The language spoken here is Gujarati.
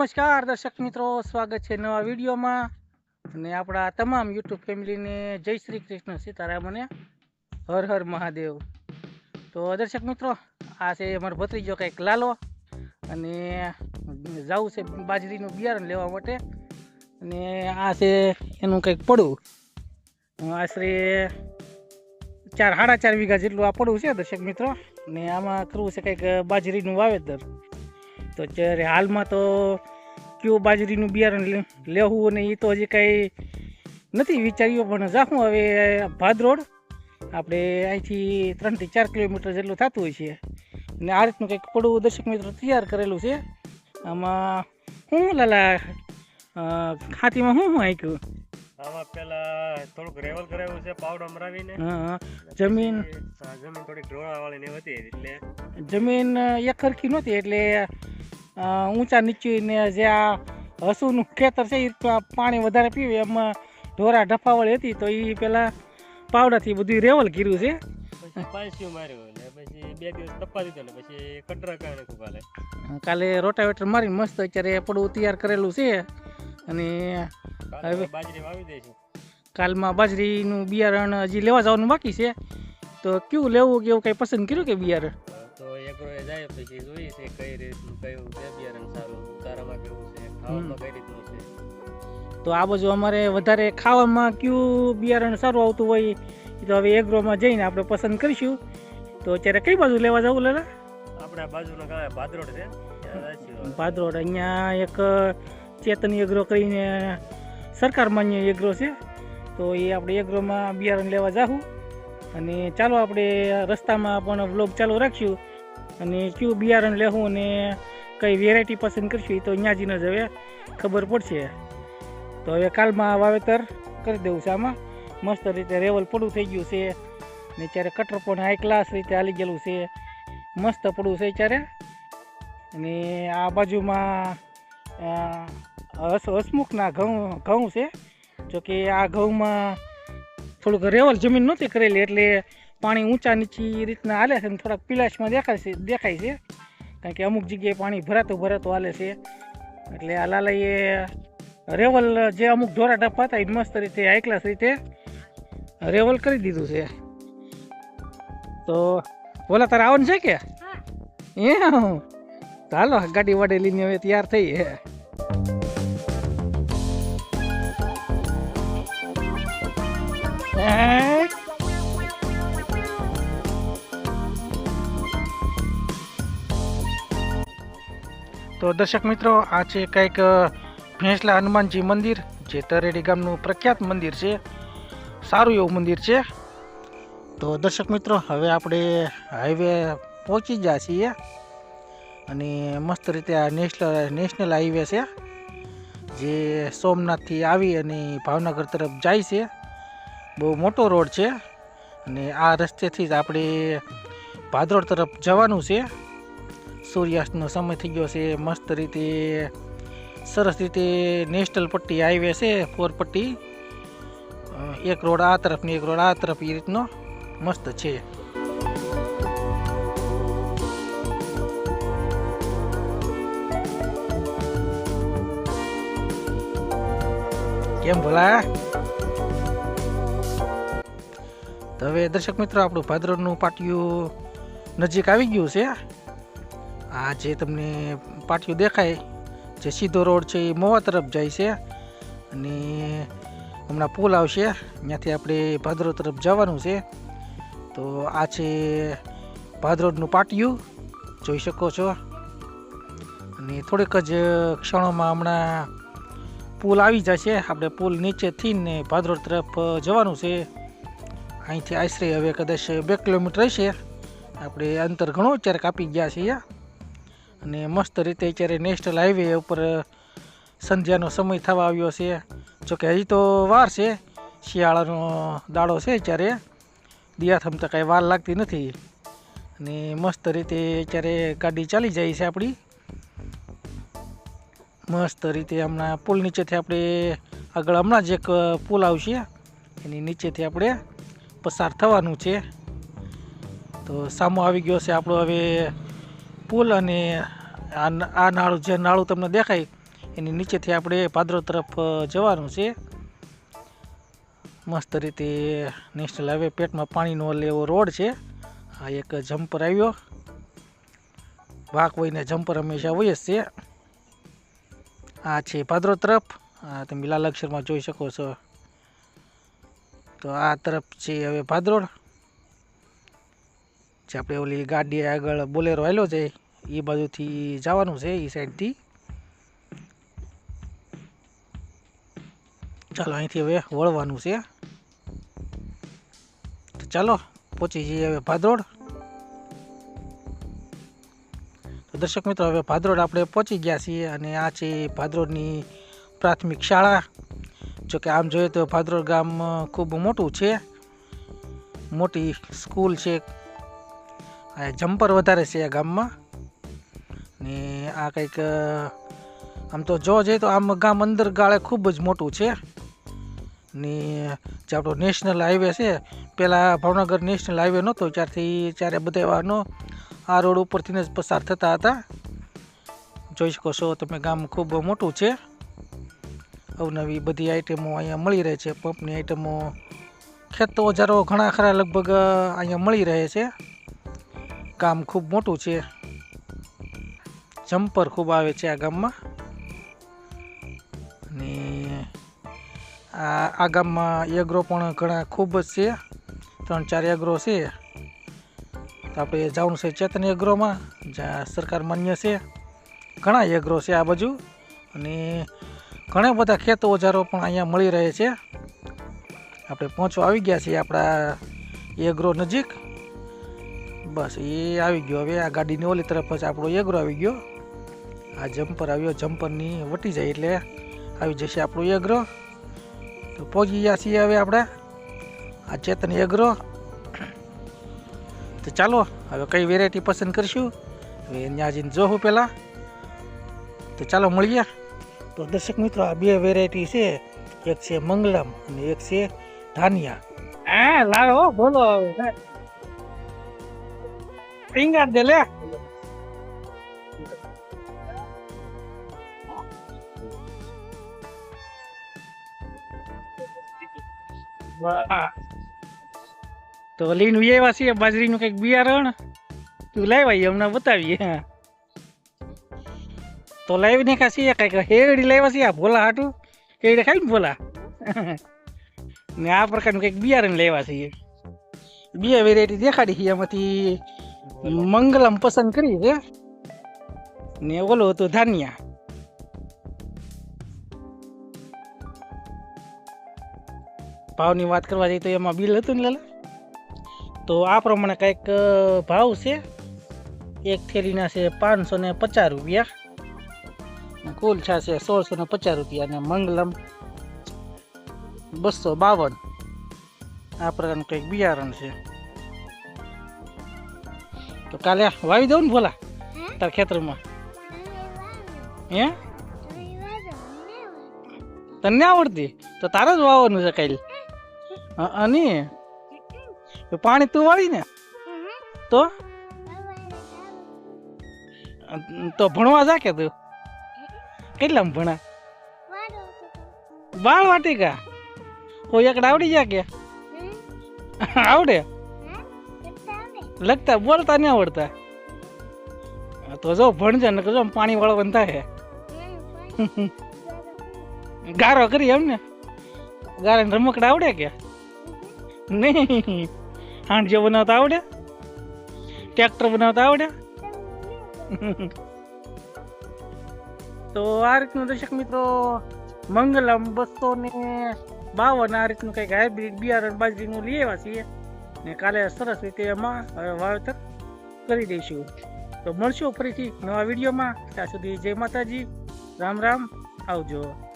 નમસ્કાર દર્શક મિત્રો, સ્વાગત છે નવા વિડીયોમાં અને આપણા તમામ યુટ્યુબ ફેમિલીને જય શ્રી કૃષ્ણ, સીતારામ અને હર હર મહાદેવ। તો દર્શક મિત્રો, આ છે અમારો ભત્રીજો કંઈક લાલો અને જવું છે બાજરીનું બિયારણ લેવા માટે અને આ છે એનું કંઈક પડવું, આશરે 4-4.5 વીઘા જેટલું આ પડવું છે દર્શક મિત્રો। ને આમાં કરવું છે કંઈક બાજરીનું વાવેતર। તો અત્યારે હાલમાં તો કયું બાજરીનું બિયારણ લેવું અને એ તો હજી કાંઈ નથી વિચાર્યું, પણ જાઉં હવે ભાદરોડ આપણે અહીંથી 3 થી 4 કિલોમીટર જેટલું થતું હોય છે અને આ રીતનું કંઈક પડવું દર્શક મિત્રો તૈયાર કરેલું છે। આમાં શું લાલા ખાતીમાં શું હાંક્યું? આમાં પેલા થોડુંક રેવલ કરાવ્યું છે પાવડર મરાવીને। હા, જમીન થોડીક ઢોળાવાળી ને હતી એટલે જમીન એક સરખી નહોતી એટલે ઊંચા નીચી ને જે આ હસુનું ખેતર છે એ પાણી વધારે પીવે એમાં ઢોરા ઢફાવાળી હતી, તો એ પેલા પાવડાથી બધું રેવલ કર્યું છે। પછી પાયસ્યું માર્યું ને પછી 2 દિવસ તપવા દીધો ને પછી કટરા કારણે કાલે કાલે રોટાવેટર મારીને મસ્ત અત્યારે પડવું તૈયાર કરેલું છે અને હવે બાજરી વાવી દઈશું। કાલમાં બાજરીનું બિયારણ હજી લેવા જવાનું બાકી છે, તો કેવું લેવું કે એવું કંઈ પસંદ કર્યું કે બિયારણ? તો એગ્રોએ જાય પછી જોઈએ છે કઈ રીતનું કયું છે બિયારણ સારું, ઉતારામાં કેવું છે, ખાવામાં કઈ રીતનું છે। તો આ બાજુ અમારે વધારે ખાવામાં કયું બિયારણ સારું આવતું હોય એ તો હવે એગ્રોમાં જઈને આપણે પસંદ કરીશું। તો અત્યારે કઈ બાજુ લેવા જવું લાલા? આપણે બાજુનો ગામ ભાદરોડ છે, ભાદરોડ અહીંયા એક ચેતન એગ્રો કરીને સરકાર માન્ય એગ્રો છે, તો એ આપણે એગ્રોમાં બિયારણ લેવા જાઉં અને ચાલો આપણે રસ્તામાં પણ વ્લોગ ચાલુ રાખશું અને કયું બિયારણ લેવું અને કઈ વેરાયટી પસંદ કરશું એ તો અહીંયા જઈને જ હવે ખબર પડશે। તો હવે કાલમાં વાવેતર કરી દેવું છે, આમાં મસ્ત રીતે રેવલ પડવું થઈ ગયું છે ને અત્યારે કટર પણ હાઈ ક્લાસ રીતે હાલી ગયેલું છે, મસ્ત પડવું છે અત્યારે। અને આ બાજુમાં હસમુખના ઘઉં છે, જોકે આ ઘઉંમાં થોડુંક રેવલ જમીન નહોતી કરેલી એટલે પાણી ઊંચા નીચી રીતના હાલે છે અને થોડાક પીલાશમાં દેખાય છે કારણ કે અમુક જગ્યાએ પાણી ભરાતું હાલે છે, એટલે આ લાલાએ રેવલ જે અમુક ઢોરા ડફા હતા એ મસ્ત રીતે હાઈ ક્લાસ રીતે રેવલ કરી દીધું છે। તો ઓલા તારે આવવાનું છે કે ચાલો ગાડી વાડી લઈને હવે તૈયાર થઈ હે। તો દર્શક મિત્રો, આ છે કંઈક ભેંસલા હનુમાનજી મંદિર, જે તરેડી ગામનું પ્રખ્યાત મંદિર છે, સારું એવું મંદિર છે। તો દર્શક મિત્રો, હવે આપણે હાઈવે પહોંચી ગયા છીએ અને મસ્ત રીતે આ નેશનલ હાઈવે છે જે સોમનાથથી આવી અને ભાવનગર તરફ જાય છે। બહુ મોટો રોડ છે અને આ રસ્તેથી જ આપણે ભાદરોડ તરફ જવાનું છે। સૂર્યાસ્તનો સમય થઈ ગયો છે, મસ્ત રીતે સરસ રીતે નેશનલ પટ્ટી હાઈવે છે, 4 પટ્ટી, એક રોડ આ તરફ ને એક રોડ આ તરફ એ રીતનો મસ્ત છે। કેમ ભલા? તો હવે દર્શક મિત્રો, આપણું ભાદરોડનું પાટિયું નજીક આવી ગયું છે। આ જે તમને પાટિયું દેખાય જે સીધો રોડ છે એ મોવા તરફ જાય છે અને હમણાં પુલ આવશે, ત્યાંથી આપણે ભાદરોડ તરફ જવાનું છે। તો આ છે ભાદરોડનું પાટિયું, જોઈ શકો છો અને થોડીક જ ક્ષણોમાં હમણાં પુલ આવી જશે। આપણે પુલ નીચેથી ને ભાદરોડ તરફ જવાનું છે। અહીંથી આશરે હવે કદાચ 2 કિલોમીટર હશે, આપણે અંતર ઘણું અત્યારે કાપી ગયા છીએ અને મસ્ત રીતે અત્યારે નેશનલ હાઈવે ઉપર સંધ્યાનો સમય થવા આવ્યો છે, જોકે હજી તો વાર છે, શિયાળાનો દાડો છે, અત્યારે દિયા થમતા કાંઈ વાર લાગતી નથી અને મસ્ત રીતે અત્યારે ગાડી ચાલી જાય છે આપણી મસ્ત રીતે। હમણાં પુલ નીચેથી આપણે આગળ હમણાં જ એક પુલ આવશે, એની નીચેથી આપણે પસાર થવાનું છે। તો સામો આવી ગયો છે આપણો હવે પુલ અને આ નાળું, જે નાળું તમને દેખાય એની નીચેથી આપણે ભાદરોડ તરફ જવાનું છે. મસ્ત રીતે નેશનલ હાઈવે પેટમાં પાણીનો એવો રોડ છે. આ એક જમ્પર આવ્યો. વાંક વહીને જમ્પર હંમેશા હોય જ છે. આ છે ભાદરોડ તરફ. તમે લાલ અક્ષરમાં જોઈ શકો છો. તો આ તરફ છે હવે ભાદરોડ. જે આપણે ઓલી ગાડી આગળ બોલેરો હાલ્યો છે એ બાજુથી જવાનું છે, એ સાઈડથી. ચાલો અહીંથી હવે વળવાનું છે. તો ચાલો પહોંચી જઈએ હવે ભાદરોડ. તો દર્શક મિત્રો હવે ભાદરોડ આપણે પહોંચી ગયા છીએ અને આ છે ભાદરોડની પ્રાથમિક શાળા. જોકે આમ જોઈએ તો ભાદરોડ ગામ ખૂબ મોટું છે, મોટી સ્કૂલ છે. આ જમ્પર વધારે છે આ ગામમાં. ને આ કંઈક આમ તો જોવા જઈએ તો આમ ગામ અંદર ગાળે ખૂબ જ મોટું છે. ને જે આપણો નેશનલ હાઈવે છે, પહેલાં ભાવનગર નેશનલ હાઈવે નહોતો ત્યારે બધા વાહનો આ રોડ ઉપરથી જ પસાર થતા હતા. જોઈ શકો છો તમે, ગામ ખૂબ મોટું છે. અવનવી બધી આઈટમો અહીંયા મળી રહે છે. પંપની આઈટમો, ખેત ઓજારો ઘણા ખરા લગભગ અહીંયા મળી રહે છે. ગામ ખૂબ મોટું છે. જમ્પર ખૂબ આવે છે આ ગામમાં. અને આ ગામમાં એગ્રો પણ ઘણા ખૂબ જ છે. 3-4 એગ્રો છે. તો આપણે જવાનું છે ચેતન એગ્રોમાં, જ્યાં સરકાર માન્ય છે. ઘણા એગ્રો છે આ બાજુ. અને ઘણા બધા ખેત ઓજારો પણ અહીંયા મળી રહે છે. આપણે પહોંચવા આવી ગયા છીએ આપણા એગ્રો નજીક. બસ એ આવી ગયો. હવે આ ગાડીની ઓલી તરફ જ આપણો એગ્રો આવી ગયો. આ જમ્પર આવ્યો. જમ્પરની વટી જાય એટલે આવી જશે આપણો એગ્રો. તો પહોંચી ગયા છીએ હવે આપણે આ ચેતન એગ્રો. તો ચાલો હવે કઈ વેરાયટી પસંદ કરશું હવે ત્યાં જઈને જોવું પહેલાં. તો ચાલો મળીએ. તો દર્શક મિત્રો, આ 2 વેરાયટી છે. એક છે મંગલમ અને એક છે ધાનિયા. હા લાવો બોલો હવે પિંગાર દે લે. તો લઈને આવ્યા છીએ બાજરીનું કંઈક બિયારણ. તું લાવ્યા હમણાં બતાવીએ. તો લાવીને ખાસી કંઈક હેડી લાવ્યા છીએ ભોલા હાટું. હેડે ખાઈ ને ભોલા. ને આ પ્રકારનું કંઈક બિયારણ લેવા છીએ. 2 વેરાયટી દેખાડી છે. એમાંથી મંગલમ પસંદ કરી છે ને ઓલો હતો ધાનિયા. ભાવની વાત કરવા જઈએ તો એમાં બિલ હતું ને લાલા. તો આ પ્રમાણે કંઈક ભાવ છે. એક થેલીના છે 550 રૂપિયા. કુલ છે 1650 રૂપિયા. અને મંગલમ 252. આ પ્રકારનું કંઈક બિયારણ છે. તો કાલે વાવી દઉં ને ભોલા તાર ખેતરમાં? હે તને આવડતી? તો તારે જ વાવવાનું છે કાલે. અને પાણી તું વાળી ને તો ભણવા જા કે તું? કેટલામાં ભણા? 12 વાટિકા. કોઈ એકડ આવડી જા કે? આવડે? લખતા બોલતા નહીં આવડતા? તો જો ભણજે ને જો પાણી વાળવાનું થાય. ગારો કરી એમ ને? ગારાને રમકડા આવડે કે નહીં? હાંડજો બનાવતા આવડે? ટ્રેક્ટર બનાવતા આવડે? તો આ રીતનું દર્શક મિત્રો મંગલમ 252 આ રીતનું કંઈક હાઇબ્રિડ બિયારણ બાજરીનું લઈ આવ્યા છીએ. ને કાલે સરસ રીતે એમાં હવે વાવેતર કરી દઈશું. તો મળશું ફરીથી નવા વિડીયોમાં. ત્યાં સુધી જય માતાજી, રામ રામ, આવજો.